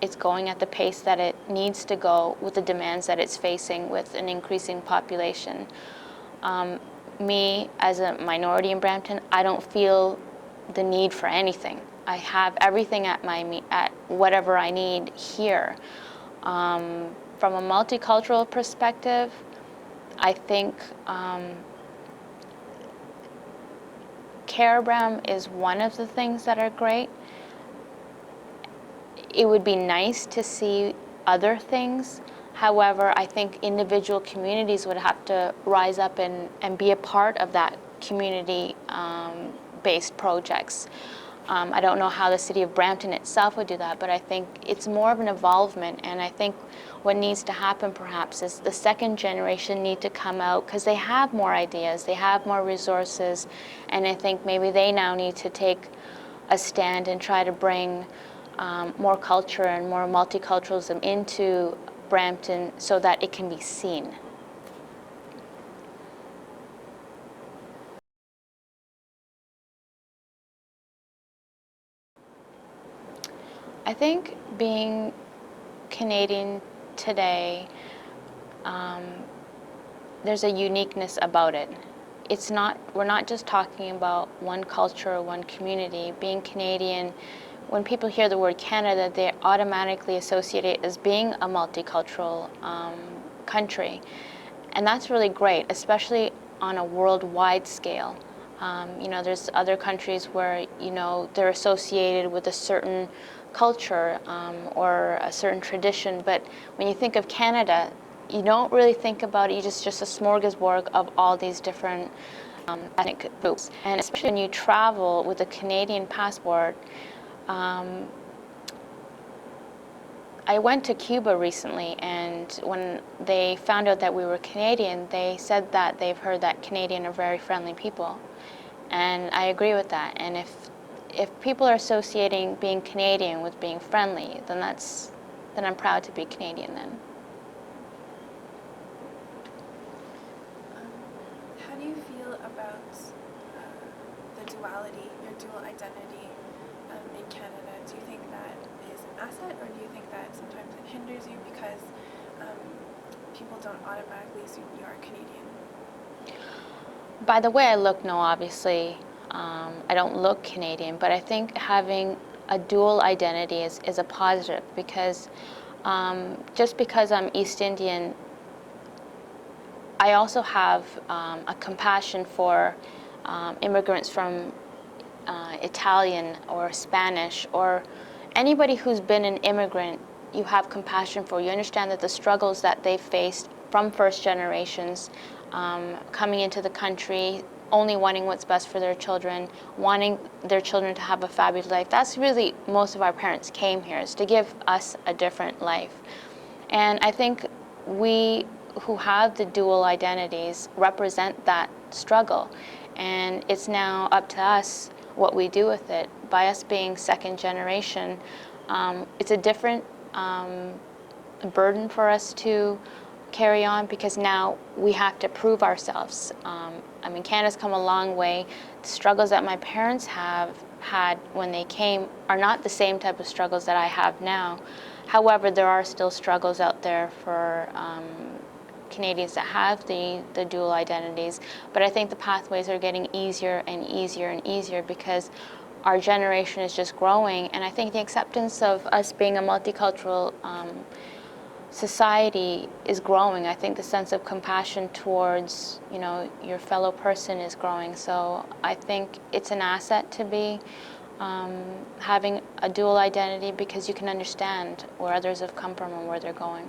it's going at the pace that it needs to go with the demands that it's facing with an increasing population. Me, as a minority in Brampton, I don't feel the need for anything. I have everything at whatever I need here. From a multicultural perspective, I think Caribram is one of the things that are great. It would be nice to see other things. However, I think individual communities would have to rise up and be a part of that community-based projects. I don't know how the city of Brampton itself would do that, but I think it's more of an involvement, and I think what needs to happen perhaps is the second generation need to come out because they have more ideas, they have more resources, and I think maybe they now need to take a stand and try to bring more culture and more multiculturalism into Brampton so that it can be seen. I think being Canadian today, there's a uniqueness about it. We're not just talking about one culture or one community. Being Canadian, when people hear the word Canada, they automatically associate it as being a multicultural country. And that's really great, especially on a worldwide scale. There's other countries where, they're associated with a certain culture or a certain tradition, but when you think of Canada, you don't really think about it, just a smorgasbord of all these different ethnic groups. And especially when you travel with a Canadian passport, I went to Cuba recently, and when they found out that we were Canadian, they said that they've heard that Canadian are very friendly people. And I agree with that. And if people are associating being Canadian with being friendly, then I'm proud to be Canadian then. How do you feel about the duality, your dual identity in Canada? Do you think that is an asset, or do you think that sometimes it hinders you because people don't automatically assume you are Canadian? By the way I look, no, obviously, I don't look Canadian, but I think having a dual identity is a positive because just because I'm East Indian, I also have a compassion for immigrants from Italian or Spanish or anybody who's been an immigrant. You have compassion for. You understand that the struggles that they faced from first generations, coming into the country, only wanting what's best for their children, wanting their children to have a fabulous life. That's really, most of our parents came here, is to give us a different life. And I think we who have the dual identities represent that struggle. And it's now up to us what we do with it. By us being second generation, it's a different burden for us to carry on because now we have to prove ourselves. Canada's come a long way. The struggles that my parents have had when they came are not the same type of struggles that I have now. However, there are still struggles out there for Canadians that have the dual identities, but I think the pathways are getting easier and easier and easier because our generation is just growing, and I think the acceptance of us being a multicultural society is growing. I think the sense of compassion towards, your fellow person is growing. So I think it's an asset to be having a dual identity because you can understand where others have come from and where they're going.